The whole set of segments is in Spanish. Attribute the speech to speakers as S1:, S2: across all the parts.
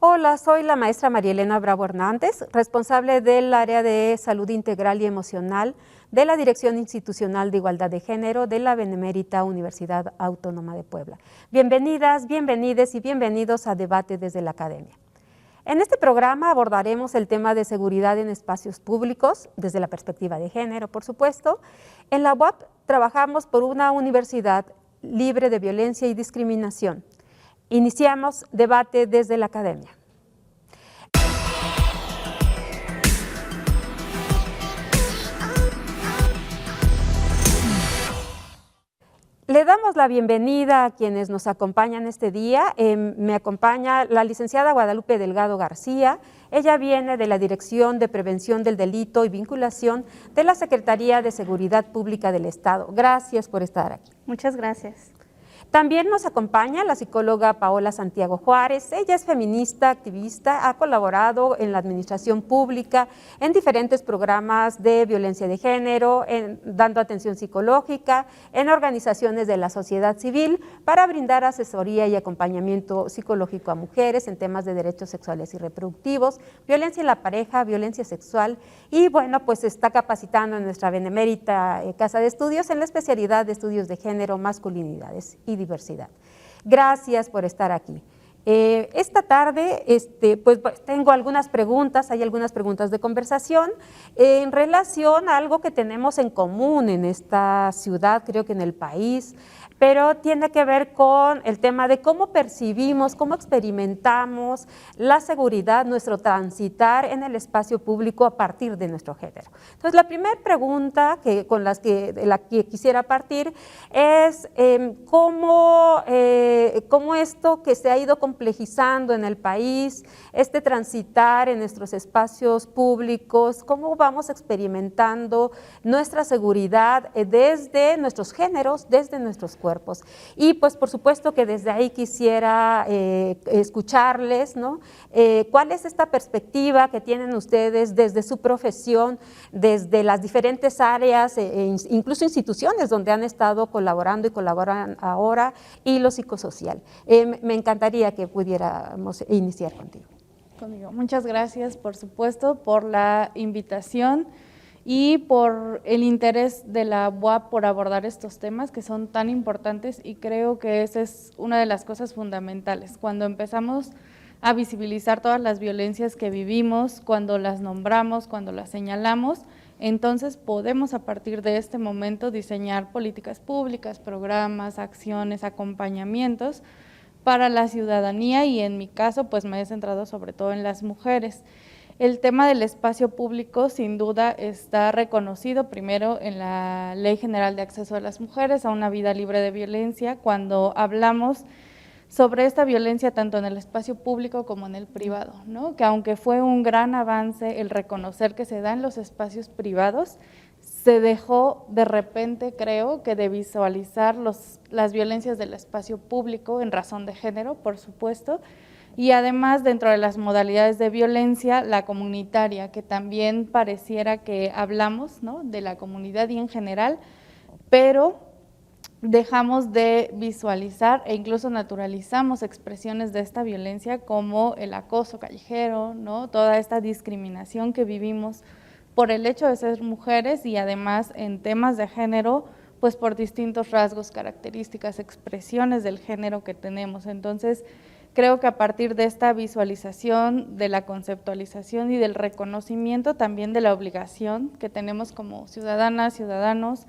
S1: Hola, soy la maestra María Elena Bravo Hernández, responsable del área de salud integral y emocional de la Dirección Institucional de Igualdad de Género de la Benemérita Universidad Autónoma de Puebla. Bienvenidas, bienvenides y bienvenidos a Debate desde la Academia. En este programa abordaremos el tema de seguridad en espacios públicos, desde la perspectiva de género, por supuesto. En la UAP trabajamos por una universidad libre de violencia y discriminación. Iniciamos Debate desde la Academia. Le damos la bienvenida a quienes nos acompañan este día. Me acompaña la licenciada Guadalupe Delgado García. Ella viene de la Dirección de Prevención del Delito y Vinculación de la Secretaría de Seguridad Pública del Estado. Gracias por estar aquí.
S2: Muchas gracias.
S1: También nos acompaña la psicóloga Paola Santiago Juárez. Ella es feminista, activista, ha colaborado en la administración pública, en diferentes programas de violencia de género, dando atención psicológica, en organizaciones de la sociedad civil para brindar asesoría y acompañamiento psicológico a mujeres en temas de derechos sexuales y reproductivos, violencia en la pareja, violencia sexual y bueno, pues se está capacitando en nuestra benemérita Casa de Estudios en la especialidad de estudios de género, masculinidades y diversidad. Gracias por estar aquí. Esta tarde pues tengo algunas preguntas, hay algunas preguntas de conversación en relación a algo que tenemos en común en esta ciudad, creo que en el país, pero tiene que ver con el tema de cómo percibimos, cómo experimentamos la seguridad, nuestro transitar en el espacio público a partir de nuestro género. Entonces, la primera pregunta de la que quisiera partir es cómo esto que se ha ido complejizando en el país, este transitar en nuestros espacios públicos, cómo vamos experimentando nuestra seguridad desde nuestros géneros, desde nuestros cuerpos. Y pues por supuesto que desde ahí quisiera escucharles, ¿no? ¿Cuál es esta perspectiva que tienen ustedes desde su profesión, desde las diferentes áreas, incluso instituciones donde han estado colaborando y colaboran ahora, y lo psicosocial? Me encantaría que pudiéramos iniciar contigo.
S2: Muchas gracias, por supuesto, por la invitación y por el interés de la UAP por abordar estos temas que son tan importantes, y creo que esa es una de las cosas fundamentales. Cuando empezamos a visibilizar todas las violencias que vivimos, cuando las nombramos, cuando las señalamos, entonces podemos a partir de este momento diseñar políticas públicas, programas, acciones, acompañamientos para la ciudadanía, y en mi caso pues me he centrado sobre todo en las mujeres. El tema del espacio público sin duda está reconocido primero en la Ley General de Acceso de las Mujeres a una vida libre de violencia. Cuando hablamos sobre esta violencia tanto en el espacio público como en el privado, ¿no? Que aunque fue un gran avance el reconocer que se da en los espacios privados, se dejó de repente, creo, que de visualizar las violencias del espacio público en razón de género, por supuesto, y además dentro de las modalidades de violencia, la comunitaria, que también pareciera que hablamos, ¿no?, de la comunidad y en general, pero dejamos de visualizar e incluso naturalizamos expresiones de esta violencia como el acoso callejero, ¿no?, toda esta discriminación que vivimos por el hecho de ser mujeres, y además en temas de género, pues por distintos rasgos, características, expresiones del género que tenemos. Entonces, creo que a partir de esta visualización, de la conceptualización y del reconocimiento también de la obligación que tenemos como ciudadanas, ciudadanos,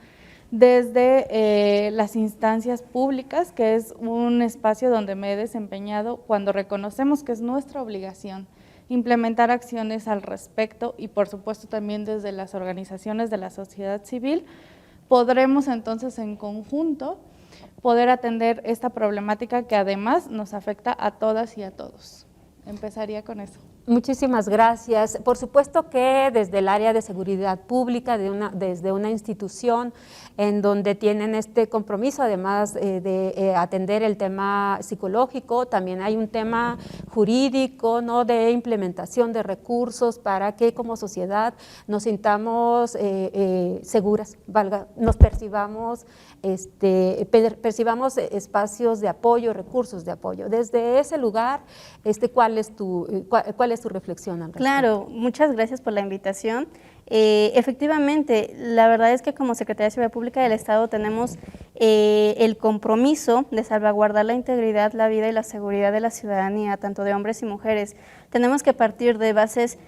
S2: desde las instancias públicas, que es un espacio donde me he desempeñado, cuando reconocemos que es nuestra obligación implementar acciones al respecto, y por supuesto también desde las organizaciones de la sociedad civil, podremos entonces en conjunto poder atender esta problemática que además nos afecta a todas y a todos. Empezaría con eso.
S1: Muchísimas gracias. Por supuesto que desde el área de seguridad pública, desde una institución en donde tienen este compromiso, además de atender el tema psicológico, también hay un tema jurídico, ¿no?, de implementación de recursos para que como sociedad nos sintamos seguras, nos percibamos espacios de apoyo, recursos de apoyo. Desde ese lugar, ¿cuál es tu reflexión al respecto?
S3: Claro, muchas gracias por la invitación. Efectivamente, la verdad es que como Secretaría de Seguridad Pública del Estado tenemos el compromiso de salvaguardar la integridad, la vida y la seguridad de la ciudadanía, tanto de hombres y mujeres. Tenemos que partir de bases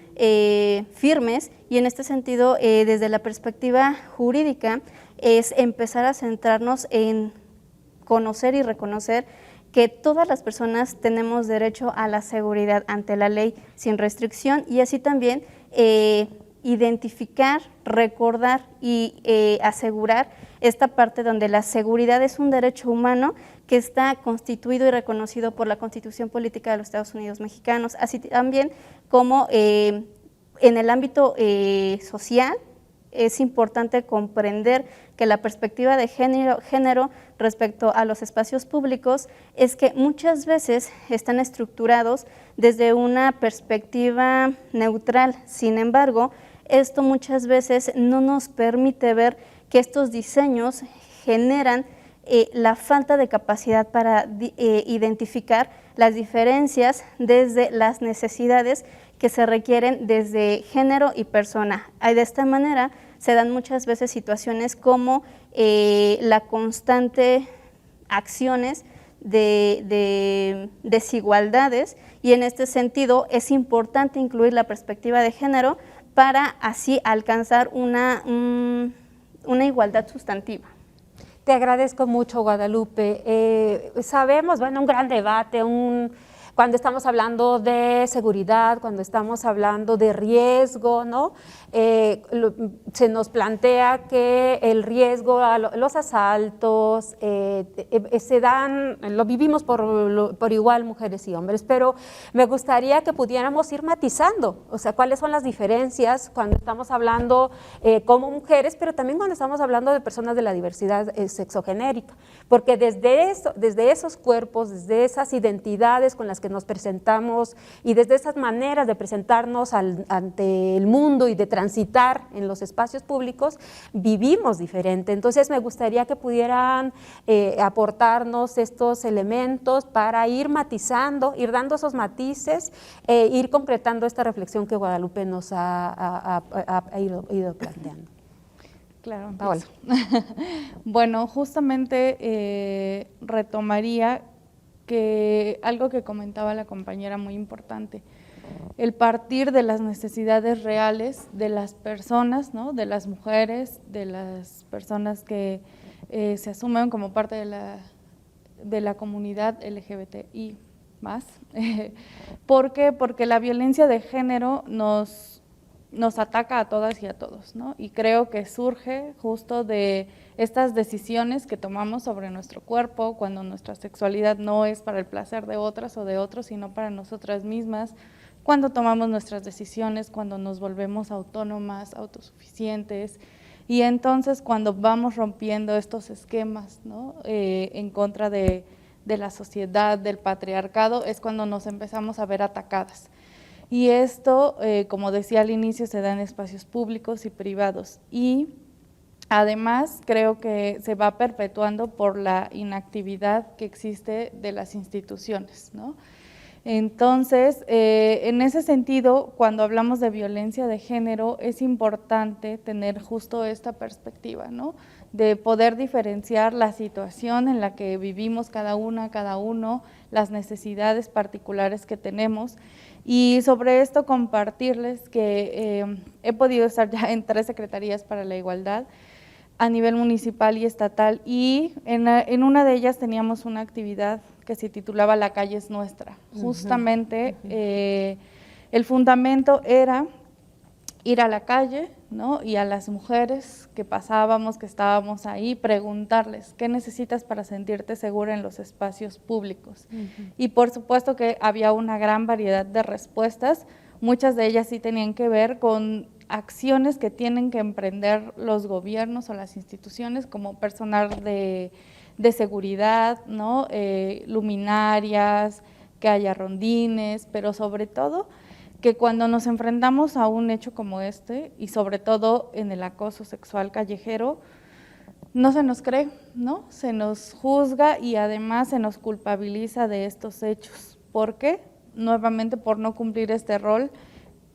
S3: firmes y en este sentido, desde la perspectiva jurídica, es empezar a centrarnos en conocer y reconocer que todas las personas tenemos derecho a la seguridad ante la ley sin restricción y así también identificar, recordar y asegurar esta parte donde la seguridad es un derecho humano que está constituido y reconocido por la Constitución Política de los Estados Unidos Mexicanos, así también como en el ámbito social. Es importante comprender que la perspectiva de género respecto a los espacios públicos es que muchas veces están estructurados desde una perspectiva neutral. Sin embargo, esto muchas veces no nos permite ver que estos diseños generan la falta de capacidad para identificar las diferencias desde las necesidades que se requieren desde género y persona. De esta manera se dan muchas veces situaciones como la constante acciones de desigualdades y en este sentido es importante incluir la perspectiva de género para así alcanzar una igualdad sustantiva.
S1: Te agradezco mucho, Guadalupe. Sabemos, un gran debate, cuando estamos hablando de seguridad, cuando estamos hablando de riesgo, ¿no? Se nos plantea que el riesgo a los asaltos se dan, lo vivimos por igual mujeres y hombres, pero me gustaría que pudiéramos ir matizando, o sea, cuáles son las diferencias cuando estamos hablando como mujeres, pero también cuando estamos hablando de personas de la diversidad sexogenérica, porque desde esos cuerpos, desde esas identidades con las que nos presentamos y desde esas maneras de presentarnos ante el mundo y de transitar en los espacios públicos, vivimos diferente. Entonces me gustaría que pudieran aportarnos estos elementos para ir matizando, ir dando esos matices, ir concretando esta reflexión que Guadalupe nos ha ido planteando.
S2: Claro,
S1: Paola.
S2: Bueno, justamente retomaría que algo que comentaba la compañera muy importante, el partir de las necesidades reales de las personas, ¿no?, de las mujeres, de las personas que se asumen como parte de la comunidad LGBTI+. ¿Por qué? Porque la violencia de género nos ataca a todas y a todos, ¿no? Y creo que surge justo de estas decisiones que tomamos sobre nuestro cuerpo, cuando nuestra sexualidad no es para el placer de otras o de otros, sino para nosotras mismas, cuando tomamos nuestras decisiones, cuando nos volvemos autónomas, autosuficientes, y entonces cuando vamos rompiendo estos esquemas, ¿no?, en contra de la sociedad, del patriarcado, es cuando nos empezamos a ver atacadas. Y esto, como decía al inicio, se da en espacios públicos y privados. Y además creo que se va perpetuando por la inactividad que existe de las instituciones, ¿no? Entonces, en ese sentido, cuando hablamos de violencia de género, es importante tener justo esta perspectiva, ¿no?, de poder diferenciar la situación en la que vivimos cada una, cada uno, las necesidades particulares que tenemos. Y sobre esto compartirles que he podido estar ya en 3 secretarías para la igualdad a nivel municipal y estatal, y en una de ellas teníamos una actividad que se titulaba La calle es nuestra. Justamente el fundamento era ir a la calle, ¿no?, y a las mujeres que pasábamos, que estábamos ahí, preguntarles qué necesitas para sentirte segura en los espacios públicos. Y por supuesto que había una gran variedad de respuestas, muchas de ellas sí tenían que ver con acciones que tienen que emprender los gobiernos o las instituciones como personal de seguridad, ¿no? Luminarias, que haya rondines, pero sobre todo que cuando nos enfrentamos a un hecho como este, y sobre todo en el acoso sexual callejero, no se nos cree, ¿no? Se nos juzga y además se nos culpabiliza de estos hechos. ¿Por qué? Nuevamente por no cumplir este rol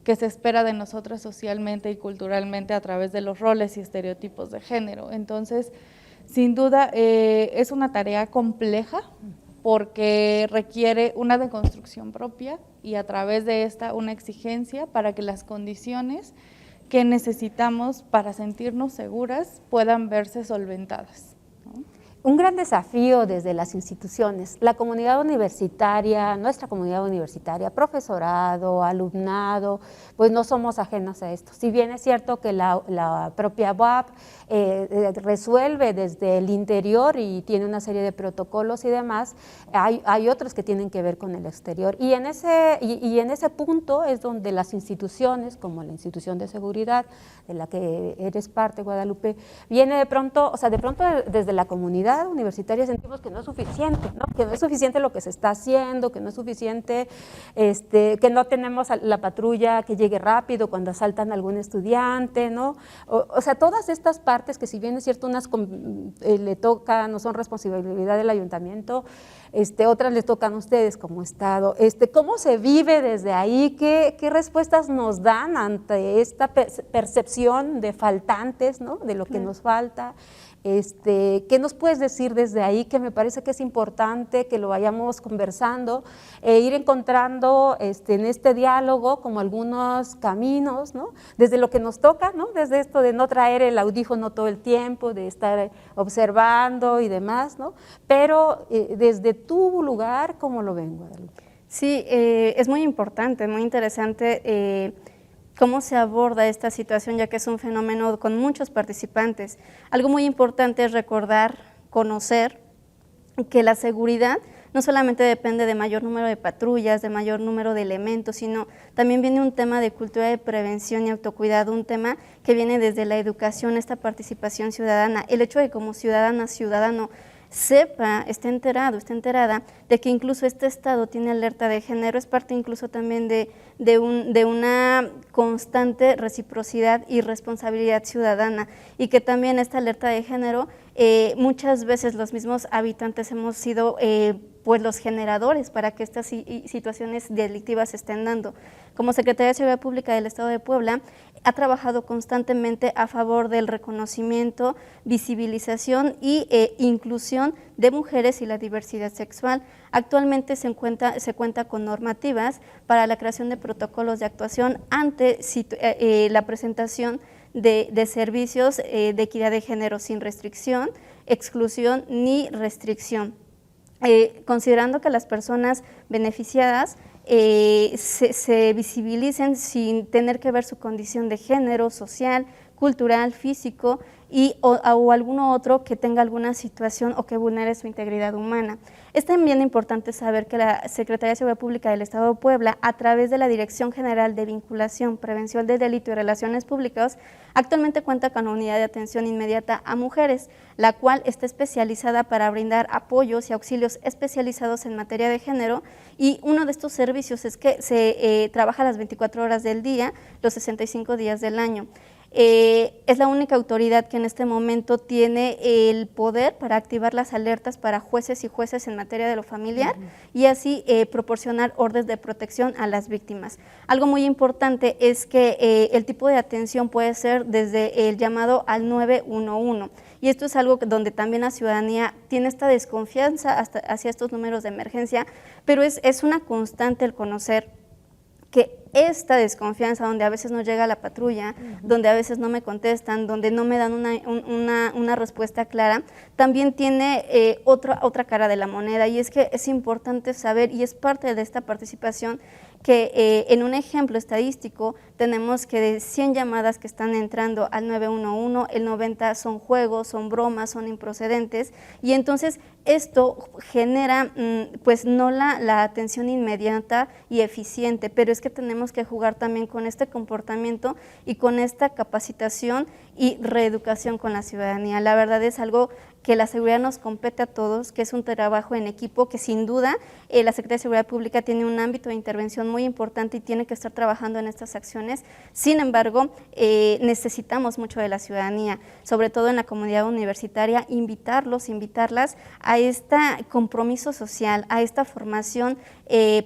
S2: que se espera de nosotras socialmente y culturalmente a través de los roles y estereotipos de género. Entonces, sin duda, es una tarea compleja porque requiere una deconstrucción propia y a través de esta una exigencia para que las condiciones que necesitamos para sentirnos seguras puedan verse solventadas, ¿no?
S1: Un gran desafío desde las instituciones, la comunidad universitaria, nuestra comunidad universitaria, profesorado, alumnado, pues no somos ajenos a esto. Si bien es cierto que la propia UAP resuelve desde el interior y tiene una serie de protocolos y demás, hay otros que tienen que ver con el exterior. Y en ese punto es donde las instituciones, como la institución de seguridad, de la que eres parte, Guadalupe, viene de pronto, desde la comunidad universitaria sentimos que no es suficiente, ¿no? Que no es suficiente lo que se está haciendo, que no es suficiente, que no tenemos la patrulla que llegue rápido cuando asaltan a algún estudiante, ¿no? O sea, todas estas partes que si bien es cierto unas le tocan, no son responsabilidad del ayuntamiento, otras les tocan a ustedes como Estado. ¿Cómo se vive desde ahí? ¿Qué respuestas nos dan ante esta percepción de faltantes, ¿no? De lo que nos falta? ¿Qué nos puedes decir desde ahí? Que me parece que es importante que lo vayamos conversando, ir encontrando en este diálogo como algunos caminos, ¿no? Desde lo que nos toca, ¿no? Desde esto de no traer el audífono todo el tiempo, de estar observando y demás, ¿no? Pero desde tu lugar, ¿cómo lo ven, Guadalupe?
S3: Sí, es muy importante, muy interesante cómo se aborda esta situación, ya que es un fenómeno con muchos participantes. Algo muy importante es recordar, conocer que la seguridad no solamente depende de mayor número de patrullas, de mayor número de elementos, sino también viene un tema de cultura de prevención y autocuidado, un tema que viene desde la educación, esta participación ciudadana, el hecho de como ciudadano, sepa, esté enterada de que incluso este estado tiene alerta de género, es parte incluso también de una constante reciprocidad y responsabilidad ciudadana, y que también esta alerta de género muchas veces los mismos habitantes hemos sido pues los generadores para que estas situaciones delictivas se estén dando. Como Secretaría de Seguridad Pública del Estado de Puebla, ha trabajado constantemente a favor del reconocimiento, visibilización y inclusión de mujeres y la diversidad sexual. Actualmente se cuenta con normativas para la creación de protocolos de actuación ante la presentación de servicios de equidad de género sin restricción, exclusión ni restricción. Considerando que las personas beneficiadas se visibilicen sin tener que ver su condición de género, social, cultural, físico o alguno otro que tenga alguna situación o que vulnere su integridad humana. Es también importante saber que la Secretaría de Seguridad Pública del Estado de Puebla, a través de la Dirección General de Vinculación, Prevención del Delito y Relaciones Públicas, actualmente cuenta con una unidad de atención inmediata a mujeres, la cual está especializada para brindar apoyos y auxilios especializados en materia de género, y uno de estos servicios es que se trabaja las 24 horas del día, los 65 días del año. Es la única autoridad que en este momento tiene el poder para activar las alertas para jueces y jueces en materia de lo familiar y así proporcionar órdenes de protección a las víctimas. Algo muy importante es que el tipo de atención puede ser desde el llamado al 911, y esto es algo donde también la ciudadanía tiene esta desconfianza hacia estos números de emergencia, pero es una constante el conocer que esta desconfianza, donde a veces no llega la patrulla, donde a veces no me contestan, donde no me dan una respuesta clara, también tiene otra cara de la moneda, y es que es importante saber, y es parte de esta participación, que en un ejemplo estadístico tenemos que de 100 llamadas que están entrando al 911, el 90 son juegos, son bromas, son improcedentes, y entonces esto genera pues no la atención inmediata y eficiente, pero es que tenemos que jugar también con este comportamiento y con esta capacitación y reeducación con la ciudadanía. La verdad es algo que la seguridad nos compete a todos, que es un trabajo en equipo, que sin duda la Secretaría de Seguridad Pública tiene un ámbito de intervención muy importante y tiene que estar trabajando en estas acciones. Sin embargo, necesitamos mucho de la ciudadanía, sobre todo en la comunidad universitaria, invitarlas a este compromiso social, a esta formación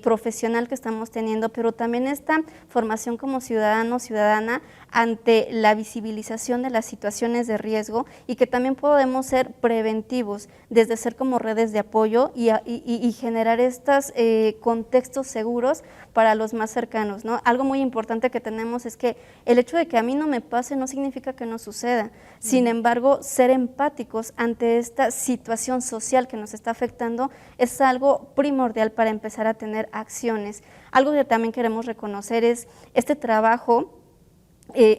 S3: profesional que estamos teniendo, pero también esta formación como ciudadano, ciudadana, ante la visibilización de las situaciones de riesgo, y que también podemos ser preventivos, desde ser como redes de apoyo y generar estos contextos seguros para los más cercanos, ¿no? Algo muy importante que tenemos es que el hecho de que a mí no me pase no significa que no suceda. Sin embargo, ser empáticos ante esta situación social que nos está afectando es algo primordial para empezar a tener acciones. Algo que también queremos reconocer es este trabajo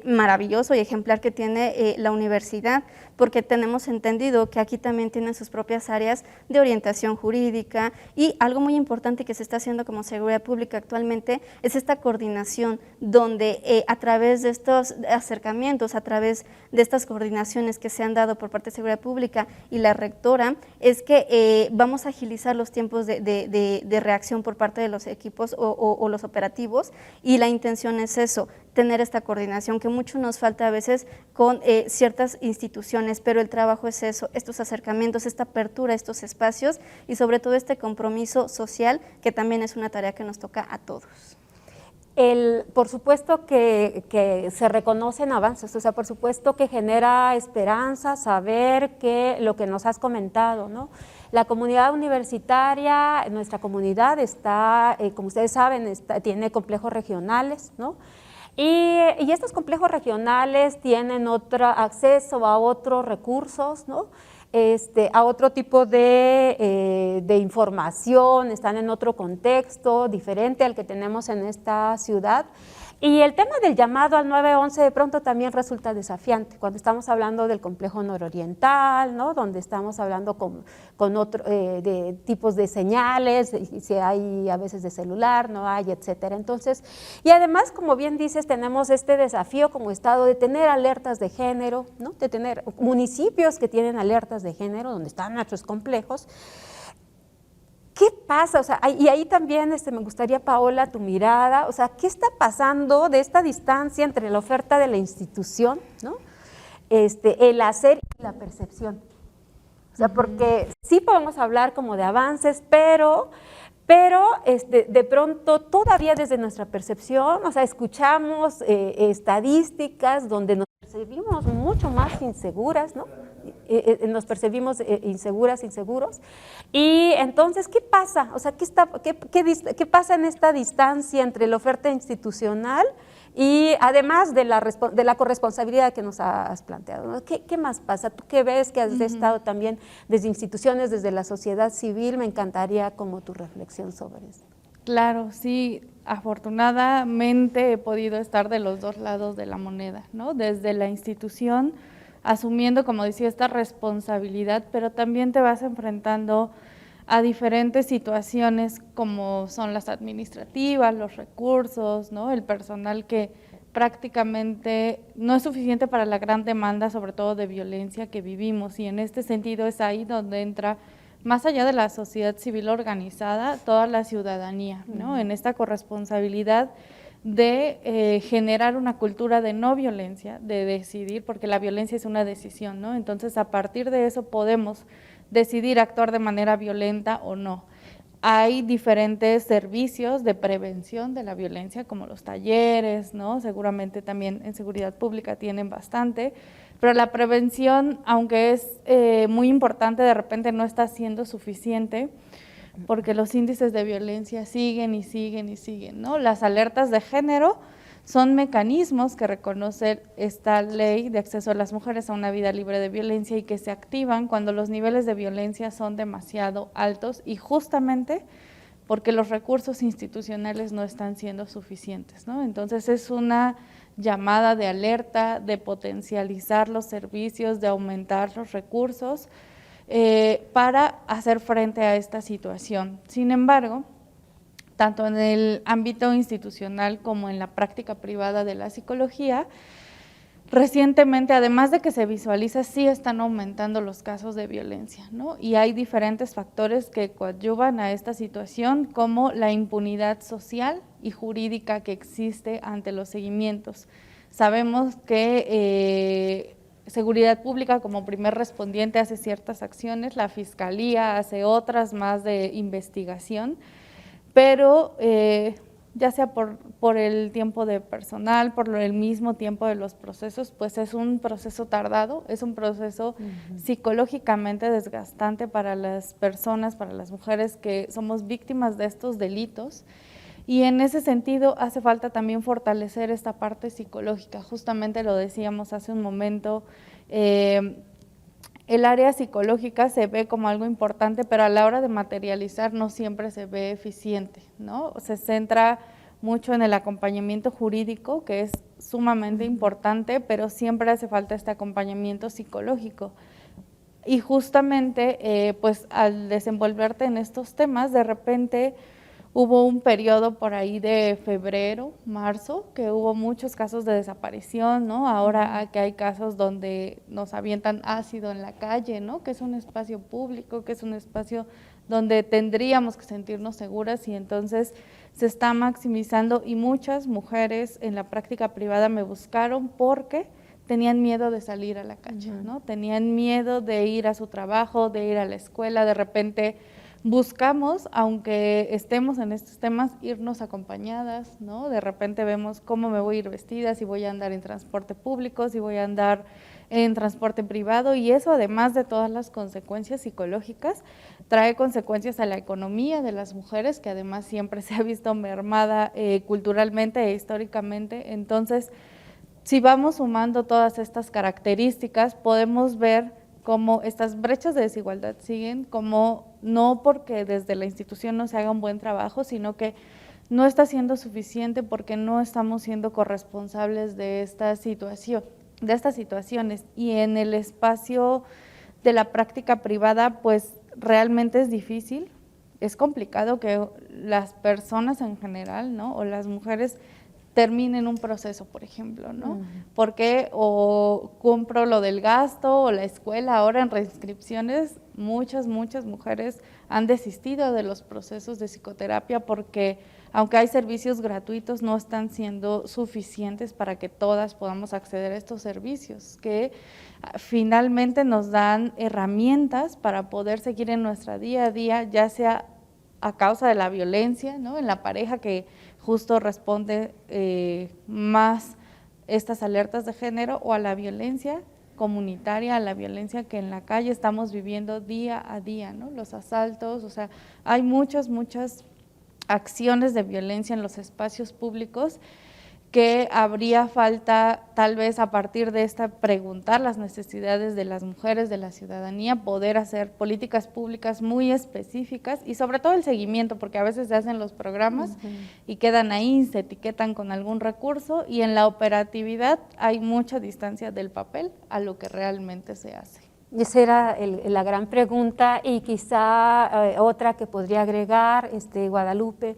S3: maravilloso y ejemplar que tiene la universidad, porque tenemos entendido que aquí también tienen sus propias áreas de orientación jurídica, y algo muy importante que se está haciendo como seguridad pública actualmente es esta coordinación, donde a través de estos acercamientos, a través de estas coordinaciones que se han dado por parte de seguridad pública y la rectora, es que vamos a agilizar los tiempos de reacción por parte de los equipos o los operativos, y la intención es eso, tener esta coordinación que mucho nos falta a veces con ciertas instituciones, pero el trabajo es eso, estos acercamientos, esta apertura a estos espacios y sobre todo este compromiso social, que también es una tarea que nos toca a todos.
S1: Por supuesto que se reconocen avances, o sea, por supuesto que genera esperanza saber que lo que nos has comentado, ¿no? La comunidad universitaria, nuestra comunidad está, como ustedes saben, tiene complejos regionales, ¿no? Y estos complejos regionales tienen otro acceso a otros recursos, ¿no? A otro tipo de información, están en otro contexto diferente al que tenemos en esta ciudad. Y el tema del llamado al 911 de pronto también resulta desafiante cuando estamos hablando del complejo nororiental, ¿no? Donde estamos hablando con otro, de tipos de señales, si hay a veces de celular, no hay, etcétera. Entonces, y además, como bien dices, tenemos este desafío como Estado de tener alertas de género, ¿no? De tener municipios que tienen alertas de género donde están nuestros complejos. ¿Qué pasa? O sea, y ahí también me gustaría, Paola, tu mirada, o sea, ¿qué está pasando de esta distancia entre la oferta de la institución, ¿no? El hacer y la percepción? O sea, porque sí podemos hablar como de avances, pero de pronto todavía desde nuestra percepción, o sea, escuchamos estadísticas donde nos percibimos mucho más inseguras, ¿no? Nos percibimos inseguros, y entonces, ¿qué pasa? O sea, ¿qué pasa en esta distancia entre la oferta institucional y además de la corresponsabilidad que nos has planteado, ¿no? ¿Qué más pasa? ¿Tú qué ves que has estado también desde instituciones, desde la sociedad civil? Me encantaría como tu reflexión sobre eso.
S2: Claro, sí, afortunadamente he podido estar de los dos lados de la moneda, ¿no? Desde la institución, asumiendo, como decía, esta responsabilidad, pero también te vas enfrentando a diferentes situaciones como son las administrativas, los recursos, ¿no? El personal que prácticamente no es suficiente para la gran demanda, sobre todo de violencia que vivimos, y en este sentido es ahí donde entra, más allá de la sociedad civil organizada, toda la ciudadanía, ¿no? En esta corresponsabilidad de generar una cultura de no violencia, de decidir, porque la violencia es una decisión, ¿no? Entonces, a partir de eso podemos decidir actuar de manera violenta o no. Hay diferentes servicios de prevención de la violencia, como los talleres, ¿no? Seguramente también en seguridad pública tienen bastante, pero la prevención, aunque es muy importante, de repente no está siendo suficiente, porque los índices de violencia siguen y siguen y siguen, ¿no? Las alertas de género son mecanismos que reconoce esta ley de acceso a las mujeres a una vida libre de violencia y que se activan cuando los niveles de violencia son demasiado altos y justamente porque los recursos institucionales no están siendo suficientes, ¿no? Entonces es una llamada de alerta, de potencializar los servicios, de aumentar los recursos para hacer frente a esta situación. Sin embargo, tanto en el ámbito institucional como en la práctica privada de la psicología, recientemente, además de que se visualiza, sí están aumentando los casos de violencia, ¿no? Y hay diferentes factores que coadyuvan a esta situación, como la impunidad social y jurídica que existe ante los seguimientos. Sabemos que Seguridad Pública como primer respondiente hace ciertas acciones, la Fiscalía hace otras más de investigación, pero ya sea por el tiempo de personal, por el mismo tiempo de los procesos, pues es un proceso tardado, es un proceso psicológicamente desgastante para las personas, para las mujeres que somos víctimas de estos delitos. Y en ese sentido hace falta también fortalecer esta parte psicológica. Justamente lo decíamos hace un momento, el área psicológica se ve como algo importante, pero a la hora de materializar no siempre se ve eficiente, ¿no? Se centra mucho en el acompañamiento jurídico, que es sumamente importante, pero siempre hace falta este acompañamiento psicológico. Y justamente, pues al desenvolverte en estos temas, de repente hubo un periodo por ahí de febrero, marzo, que hubo muchos casos de desaparición, ¿no? Ahora que hay casos donde nos avientan ácido en la calle, ¿no? Que es un espacio público, que es un espacio donde tendríamos que sentirnos seguras, y entonces se está maximizando, y muchas mujeres en la práctica privada me buscaron porque tenían miedo de salir a la calle, ¿no? Tenían miedo de ir a su trabajo, de ir a la escuela. De repente buscamos, aunque estemos en estos temas, irnos acompañadas, ¿no? De repente vemos cómo me voy a ir vestida, si voy a andar en transporte público, si voy a andar en transporte privado, y eso, además de todas las consecuencias psicológicas, trae consecuencias a la economía de las mujeres, que además siempre se ha visto mermada culturalmente e históricamente. Entonces, si vamos sumando todas estas características, podemos ver cómo estas brechas de desigualdad siguen, como no porque desde la institución no se haga un buen trabajo, sino que no está siendo suficiente porque no estamos siendo corresponsables de esta situación, de estas situaciones. Y en el espacio de la práctica privada, pues realmente es difícil, es complicado que las personas en general, ¿no? O las mujeres terminen un proceso, por ejemplo, ¿no? Porque o compro lo del gasto o la escuela. Ahora en reinscripciones muchas mujeres han desistido de los procesos de psicoterapia porque aunque hay servicios gratuitos no están siendo suficientes para que todas podamos acceder a estos servicios, que finalmente nos dan herramientas para poder seguir en nuestra día a día, ya sea a causa de la violencia, ¿no? En la pareja, que justo responde más estas alertas de género, o a la violencia comunitaria, a la violencia que en la calle estamos viviendo día a día, ¿no? Los asaltos, o sea, hay muchas acciones de violencia en los espacios públicos que habría falta, tal vez a partir de esta, preguntar las necesidades de las mujeres, de la ciudadanía, poder hacer políticas públicas muy específicas y sobre todo el seguimiento, porque a veces se hacen los programas y quedan ahí, se etiquetan con algún recurso, y en la operatividad hay mucha distancia del papel a lo que realmente se hace.
S1: Esa era la gran pregunta, y quizá otra que podría agregar, Guadalupe,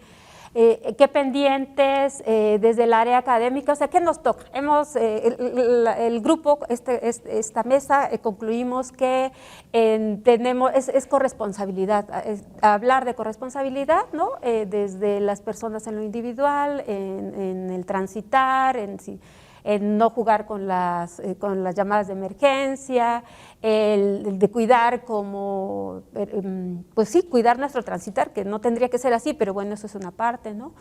S1: ¿qué pendientes desde el área académica? O sea, ¿qué nos toca? El grupo, esta mesa, concluimos que es corresponsabilidad, hablar de corresponsabilidad, ¿no? Desde las personas en lo individual, en el transitar, en no jugar con las llamadas de emergencia, el de cuidar pues sí, cuidar nuestro transitar, que no tendría que ser así, pero bueno, eso es una parte, ¿no?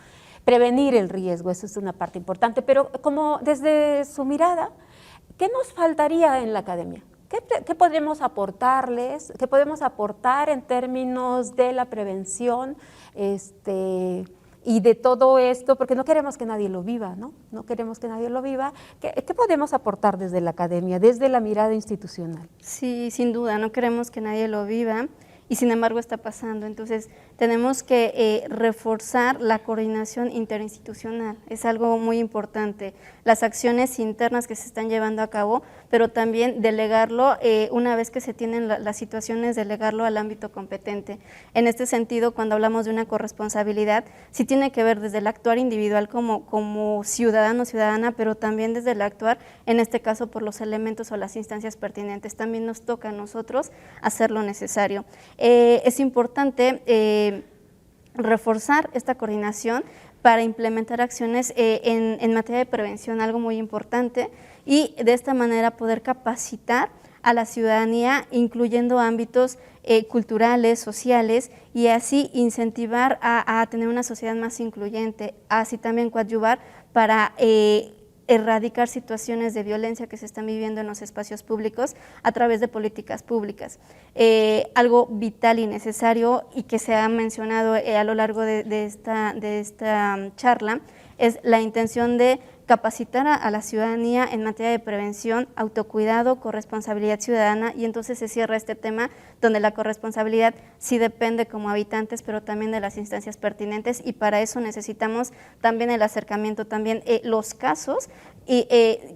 S1: Prevenir el riesgo, eso es una parte importante, pero como desde su mirada, ¿qué nos faltaría en la academia? ¿Qué podemos aportarles? ¿Qué podemos aportar en términos de la prevención? Y de todo esto, porque no queremos que nadie lo viva, ¿no? No queremos que nadie lo viva. ¿Qué podemos aportar desde la academia, desde la mirada institucional?
S3: Sí, sin duda, no queremos que nadie lo viva, y sin embargo está pasando. Entonces, tenemos que reforzar la coordinación interinstitucional, es algo muy importante, las acciones internas que se están llevando a cabo, pero también delegarlo, una vez que se tienen las situaciones, delegarlo al ámbito competente. En este sentido, cuando hablamos de una corresponsabilidad, sí tiene que ver desde el actuar individual como ciudadano o ciudadana, pero también desde el actuar, en este caso, por los elementos o las instancias pertinentes. También nos toca a nosotros hacer lo necesario. Es importante reforzar esta coordinación para implementar acciones en materia de prevención, algo muy importante, y de esta manera poder capacitar a la ciudadanía, incluyendo ámbitos culturales, sociales, y así incentivar a tener una sociedad más incluyente, así también coadyuvar para erradicar situaciones de violencia que se están viviendo en los espacios públicos a través de políticas públicas. Algo vital y necesario y que se ha mencionado a lo largo de esta charla es la intención de capacitar a la ciudadanía en materia de prevención, autocuidado, corresponsabilidad ciudadana, y entonces se cierra este tema donde la corresponsabilidad sí depende como habitantes, pero también de las instancias pertinentes, y para eso necesitamos también el acercamiento, también los casos, y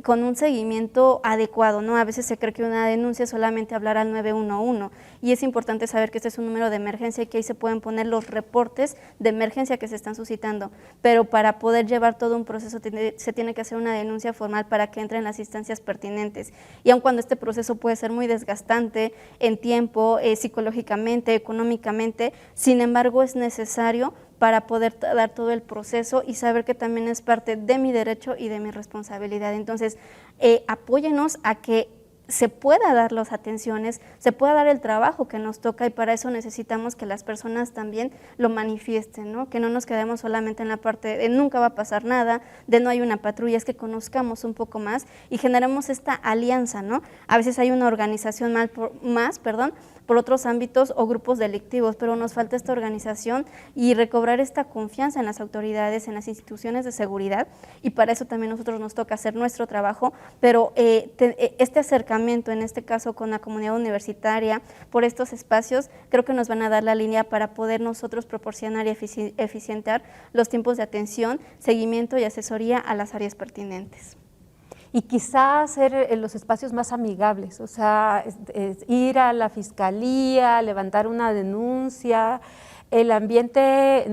S3: con un seguimiento adecuado, ¿no? A veces se cree que una denuncia es solamente hablar al 911, y es importante saber que este es un número de emergencia y que ahí se pueden poner los reportes de emergencia que se están suscitando, pero para poder llevar todo un proceso se tiene que hacer una denuncia formal para que entren las instancias pertinentes, y aun cuando este proceso puede ser muy desgastante en tiempo, psicológicamente, económicamente, sin embargo es necesario para poder dar todo el proceso y saber que también es parte de mi derecho y de mi responsabilidad. Entonces, apóyenos a que se pueda dar las atenciones, se pueda dar el trabajo que nos toca, y para eso necesitamos que las personas también lo manifiesten, ¿no? Que no nos quedemos solamente en la parte de nunca va a pasar nada, de no hay una patrulla, es que conozcamos un poco más y generemos esta alianza, ¿no? A veces hay una organización por otros ámbitos o grupos delictivos, pero nos falta esta organización y recobrar esta confianza en las autoridades, en las instituciones de seguridad, y para eso también nosotros nos toca hacer nuestro trabajo, pero este acercamiento, en este caso con la comunidad universitaria, por estos espacios, creo que nos van a dar la línea para poder nosotros proporcionar y eficientar los tiempos de atención, seguimiento y asesoría a las áreas pertinentes.
S1: Y quizá hacer los espacios más amigables, o sea, ir a la fiscalía, levantar una denuncia. El ambiente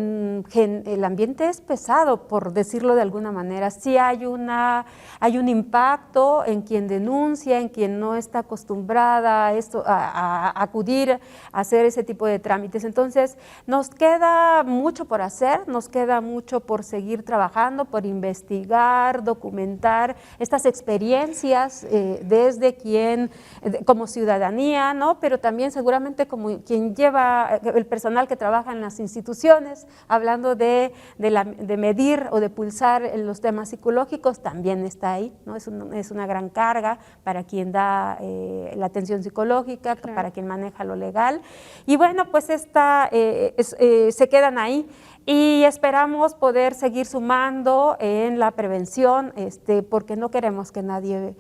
S1: es pesado, por decirlo de alguna manera. Sí hay un impacto en quien denuncia, en quien no está acostumbrada a acudir a hacer ese tipo de trámites. Entonces, nos queda mucho por hacer, nos queda mucho por seguir trabajando, por investigar, documentar estas experiencias desde como ciudadanía, ¿no? Pero también seguramente como quien lleva, el personal que trabaja en las instituciones, hablando de medir o de pulsar en los temas psicológicos, también está ahí, ¿no? Es una gran carga para quien da la atención psicológica, claro, para quien maneja lo legal, y bueno, pues se quedan ahí, y esperamos poder seguir sumando en la prevención, porque no queremos que nadie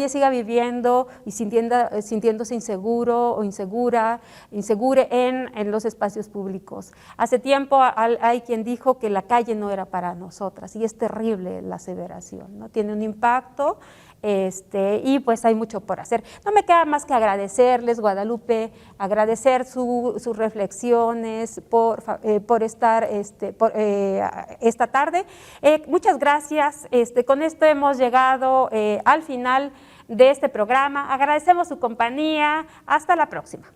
S1: siga viviendo y sintiéndose inseguro o insegure en los espacios públicos. Hace tiempo hay quien dijo que la calle no era para nosotras, y es terrible la aseveración, ¿no? Tiene un impacto, y pues hay mucho por hacer. No me queda más que agradecerles, Guadalupe, agradecer sus reflexiones por estar esta tarde. Muchas gracias. Con esto hemos llegado al final de este programa. Agradecemos su compañía. Hasta la próxima.